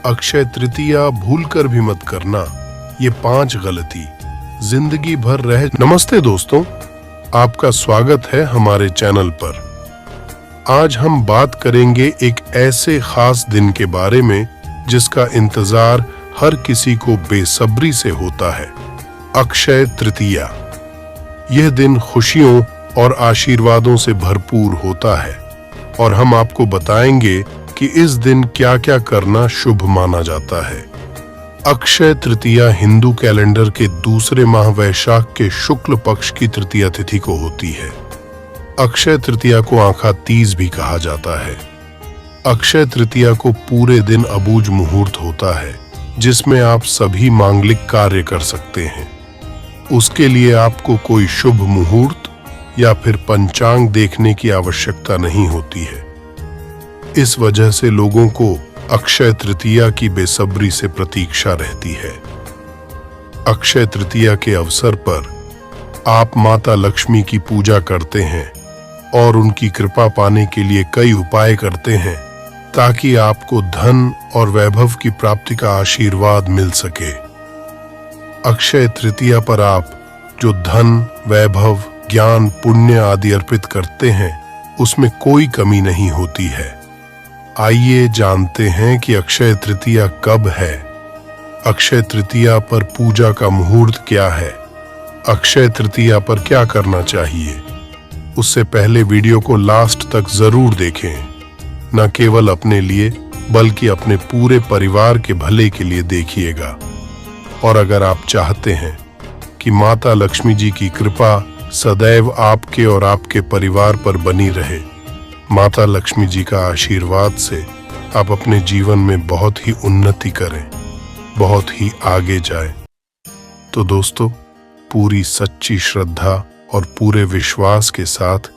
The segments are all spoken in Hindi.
अक्षय तृतीया भूलकर भी मत करना। ये 5 गलती जिंदगी भर रह। नमस्ते दोस्तों, आपका स्वागत है हमारे चैनल पर। आज हम बात करेंगे एक ऐसे खास दिन के बारे में जिसका इंतजार हर किसी को बेसब्री से होता है, अक्षय तृतीया। यह दिन खुशियों और आशीर्वादों से भरपूर होता है और हम आपको बताएंगे कि इस दिन क्या क्या करना शुभ माना जाता है। अक्षय तृतीया हिंदू कैलेंडर के दूसरे माह वैशाख के शुक्ल पक्ष की तृतीया तिथि को होती है। अक्षय तृतीया को आँखा तीज भी कहा जाता है। अक्षय तृतीया को पूरे दिन अबूझ मुहूर्त होता है जिसमें आप सभी मांगलिक कार्य कर सकते हैं। उसके लिए आपको कोई शुभ मुहूर्त या फिर पंचांग देखने की आवश्यकता नहीं होती है। इस वजह से लोगों को अक्षय तृतीया की बेसब्री से प्रतीक्षा रहती है। अक्षय तृतीया के अवसर पर आप माता लक्ष्मी की पूजा करते हैं और उनकी कृपा पाने के लिए कई उपाय करते हैं ताकि आपको धन और वैभव की प्राप्ति का आशीर्वाद मिल सके। अक्षय तृतीया पर आप जो धन, वैभव, ज्ञान, पुण्य आदि अर्पित करते हैं उसमें कोई कमी नहीं होती है। आइए जानते हैं कि अक्षय तृतीया कब है, अक्षय तृतीया पर पूजा का मुहूर्त क्या है, अक्षय तृतीया पर क्या करना चाहिए। उससे पहले वीडियो को लास्ट तक जरूर देखें, न केवल अपने लिए बल्कि अपने पूरे परिवार के भले के लिए देखिएगा। और अगर आप चाहते हैं कि माता लक्ष्मी जी की कृपा सदैव आपके और आपके परिवार पर बनी रहे, माता लक्ष्मी जी का आशीर्वाद से आप अपने जीवन में बहुत ही उन्नति करें, बहुत ही आगे जाएं, तो दोस्तों पूरी सच्ची श्रद्धा और पूरे विश्वास के साथ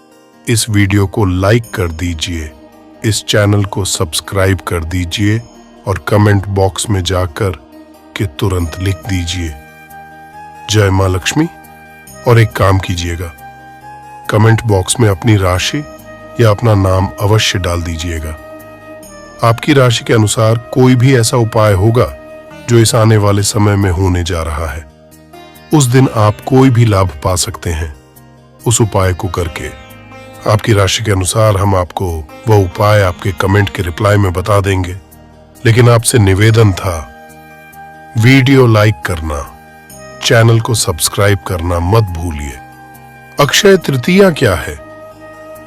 इस वीडियो को लाइक कर दीजिए, इस चैनल को सब्सक्राइब कर दीजिए और कमेंट बॉक्स में जाकर के तुरंत लिख दीजिए जय मां लक्ष्मी। और एक काम कीजिएगा, कमेंट बॉक्स में अपनी राशि या अपना नाम अवश्य डाल दीजिएगा। आपकी राशि के अनुसार कोई भी ऐसा उपाय होगा जो इस आने वाले समय में होने जा रहा है। उस दिन आप कोई भी लाभ पा सकते हैं उस उपाय को करके। आपकी राशि के अनुसार हम आपको वह उपाय आपके कमेंट के रिप्लाई में बता देंगे। लेकिन आपसे निवेदन था, वीडियो लाइक करना, चैनल को सब्सक्राइब करना मत भूलिए। अक्षय तृतीया क्या है?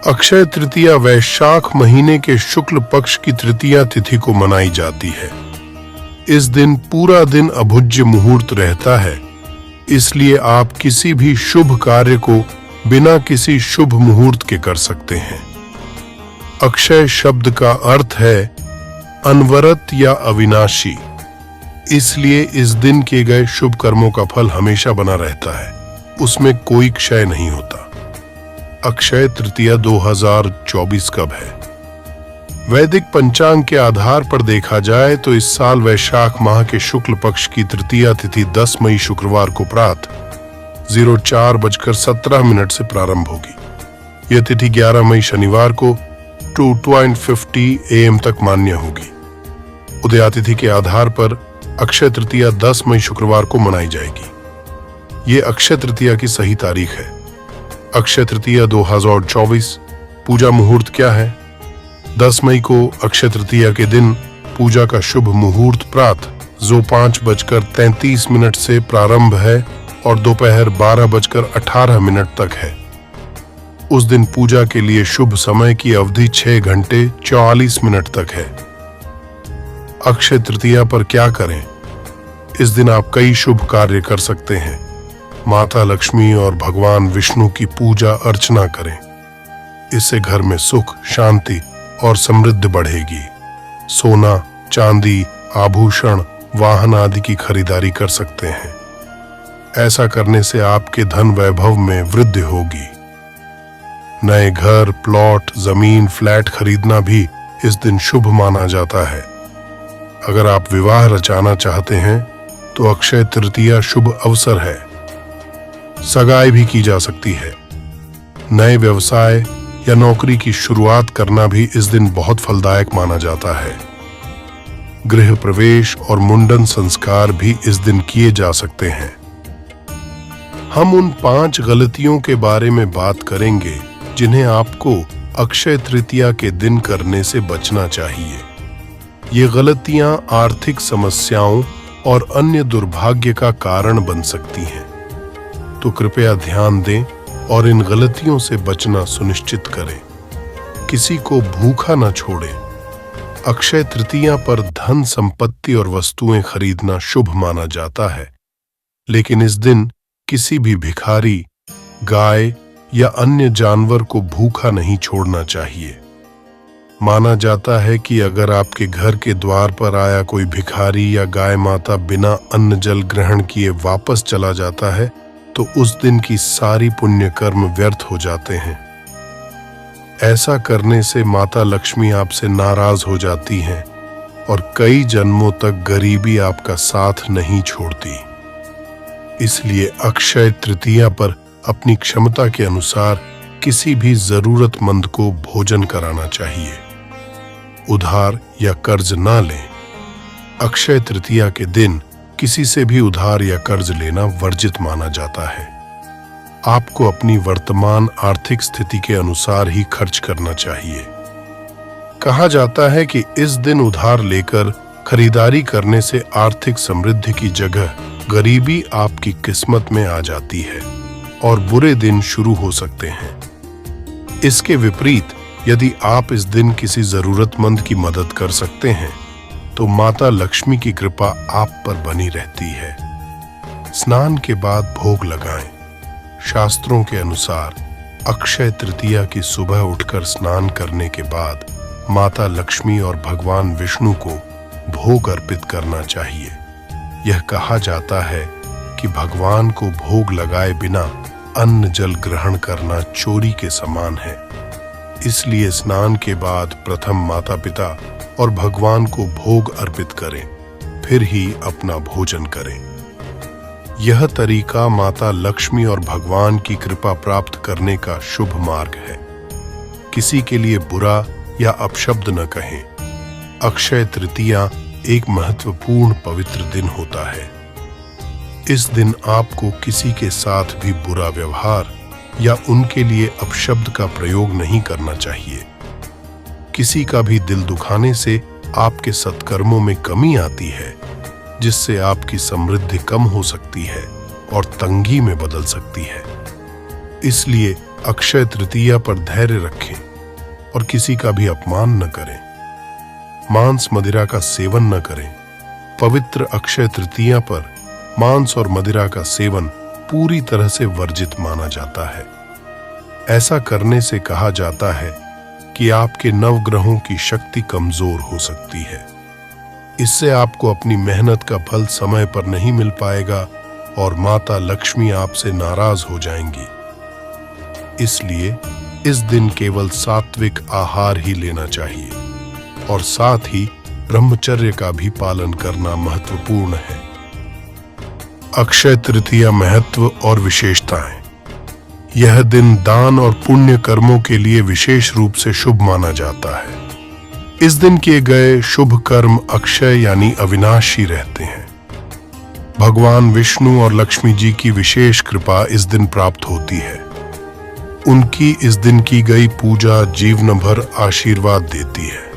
अक्षय तृतीया वैशाख महीने के शुक्ल पक्ष की तृतीया तिथि को मनाई जाती है। इस दिन पूरा दिन अभुज्य मुहूर्त रहता है, इसलिए आप किसी भी शुभ कार्य को बिना किसी शुभ मुहूर्त के कर सकते हैं। अक्षय शब्द का अर्थ है अनवरत या अविनाशी, इसलिए इस दिन किए गए शुभ कर्मों का फल हमेशा बना रहता है, उसमें कोई क्षय नहीं होता। अक्षय तृतीया 2024 कब है? वैदिक पंचांग के आधार पर देखा जाए तो इस साल वैशाख माह के शुक्ल पक्ष की तृतीया तिथि 10 मई शुक्रवार को प्रातः 04:17 से प्रारंभ होगी। यह तिथि 11 मई शनिवार को 2:50 AM तक मान्य होगी। उदयातिथि के आधार पर अक्षय तृतीया 10 मई शुक्रवार को मनाई जाएगी। ये अक्षय तृतीया की सही तारीख है। अक्षय तृतीया 2024 पूजा मुहूर्त क्या है? 10 मई को अक्षय तृतीया के दिन पूजा का शुभ मुहूर्त प्रातः 5:33 से प्रारंभ है और दोपहर 12:18 तक है। उस दिन पूजा के लिए शुभ समय की अवधि 6 घंटे 44 मिनट तक है। अक्षय तृतीया पर क्या करें? इस दिन आप कई शुभ कार्य कर सकते हैं। माता लक्ष्मी और भगवान विष्णु की पूजा अर्चना करें, इससे घर में सुख, शांति और समृद्धि बढ़ेगी। सोना, चांदी, आभूषण, वाहन आदि की खरीदारी कर सकते हैं। ऐसा करने से आपके धन वैभव में वृद्धि होगी। नए घर, प्लॉट, जमीन, फ्लैट खरीदना भी इस दिन शुभ माना जाता है। अगर आप विवाह रचाना चाहते हैं तो अक्षय तृतीया शुभ अवसर है। सगाई भी की जा सकती है। नए व्यवसाय या नौकरी की शुरुआत करना भी इस दिन बहुत फलदायक माना जाता है। गृह प्रवेश और मुंडन संस्कार भी इस दिन किए जा सकते हैं। हम उन 5 गलतियों के बारे में बात करेंगे जिन्हें आपको अक्षय तृतीया के दिन करने से बचना चाहिए। ये गलतियां आर्थिक समस्याओं और अन्य दुर्भाग्य का कारण बन सकती हैं, तो कृपया ध्यान दें और इन गलतियों से बचना सुनिश्चित करें। किसी को भूखा न छोड़ें। अक्षय तृतीया पर धन, संपत्ति और वस्तुएं खरीदना शुभ माना जाता है, लेकिन इस दिन किसी भी भिखारी, गाय या अन्य जानवर को भूखा नहीं छोड़ना चाहिए। माना जाता है कि अगर आपके घर के द्वार पर आया कोई भिखारी या गाय माता बिना अन्न जल ग्रहण किए वापस चला जाता है, तो उस दिन की सारी पुण्य कर्म व्यर्थ हो जाते हैं। ऐसा करने से माता लक्ष्मी आपसे नाराज हो जाती हैं और कई जन्मों तक गरीबी आपका साथ नहीं छोड़ती। इसलिए अक्षय तृतीया पर अपनी क्षमता के अनुसार किसी भी जरूरतमंद को भोजन कराना चाहिए। उधार या कर्ज ना लें। अक्षय तृतीया के दिन किसी से भी उधार या कर्ज लेना वर्जित माना जाता है। आपको अपनी वर्तमान आर्थिक स्थिति के अनुसार ही खर्च करना चाहिए। कहा जाता है कि इस दिन उधार लेकर खरीदारी करने से आर्थिक समृद्धि की जगह गरीबी आपकी किस्मत में आ जाती है और बुरे दिन शुरू हो सकते हैं। इसके विपरीत यदि आप इस दिन किसी जरूरतमंद की मदद कर सकते हैं, तो माता लक्ष्मी की कृपा आप पर बनी रहती है। स्नान के बाद भोग लगाएं। शास्त्रों के अनुसार अक्षय तृतीया की सुबह उठकर स्नान करने के बाद माता लक्ष्मी और भगवान विष्णु को भोग अर्पित करना चाहिए। यह कहा जाता है कि भगवान को भोग लगाए बिना अन्न जल ग्रहण करना चोरी के समान है। इसलिए स्नान के बाद प्रथम माता पिता और भगवान को भोग अर्पित करें, फिर ही अपना भोजन करें। यह तरीका माता लक्ष्मी और भगवान की कृपा प्राप्त करने का शुभ मार्ग है। किसी के लिए बुरा या अपशब्द न कहें। अक्षय तृतीया एक महत्वपूर्ण पवित्र दिन होता है। इस दिन आपको किसी के साथ भी बुरा व्यवहार या उनके लिए अपशब्द का प्रयोग नहीं करना चाहिए। किसी का भी दिल दुखाने से आपके सत्कर्मों में कमी आती है, जिससे आपकी समृद्धि कम हो सकती है और तंगी में बदल सकती है। इसलिए अक्षय तृतीया पर धैर्य रखें और किसी का भी अपमान न करें। मांस मदिरा का सेवन न करें। पवित्र अक्षय तृतीया पर मांस और मदिरा का सेवन पूरी तरह से वर्जित माना जाता है। ऐसा करने से कहा जाता है कि आपके नवग्रहों की शक्ति कमजोर हो सकती है। इससे आपको अपनी मेहनत का फल समय पर नहीं मिल पाएगा और माता लक्ष्मी आपसे नाराज हो जाएंगी। इसलिए इस दिन केवल सात्विक आहार ही लेना चाहिए और साथ ही ब्रह्मचर्य का भी पालन करना महत्वपूर्ण है। अक्षय तृतीया महत्व और विशेषताएं। यह दिन दान और पुण्य कर्मों के लिए विशेष रूप से शुभ माना जाता है। इस दिन किए गए शुभ कर्म अक्षय यानी अविनाशी रहते हैं। भगवान विष्णु और लक्ष्मी जी की विशेष कृपा इस दिन प्राप्त होती है। उनकी इस दिन की गई पूजा जीवन भर आशीर्वाद देती है।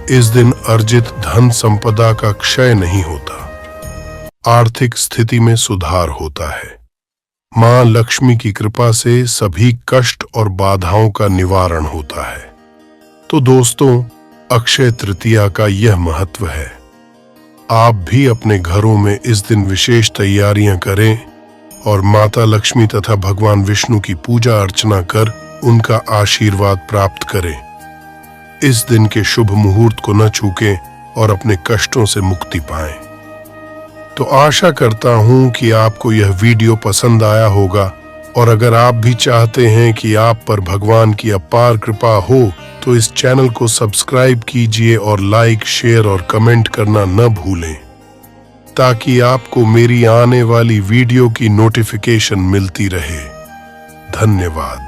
इस दिन अर्जित धन संपदा का क्षय नहीं होता, आर्थिक स्थिति में सुधार होता है। मां लक्ष्मी की कृपा से सभी कष्ट और बाधाओं का निवारण होता है। तो दोस्तों, अक्षय तृतीया का यह महत्व है। आप भी अपने घरों में इस दिन विशेष तैयारियां करें और माता लक्ष्मी तथा भगवान विष्णु की पूजा अर्चना कर उनका आशीर्वाद प्राप्त करें। इस दिन के शुभ मुहूर्त को न चूकें और अपने कष्टों से मुक्ति पाएं। तो आशा करता हूं कि आपको यह वीडियो पसंद आया होगा और अगर आप भी चाहते हैं कि आप पर भगवान की अपार कृपा हो तो इस चैनल को सब्सक्राइब कीजिए और लाइक, शेयर और कमेंट करना न भूलें, ताकि आपको मेरी आने वाली वीडियो की नोटिफिकेशन मिलती रहे। धन्यवाद।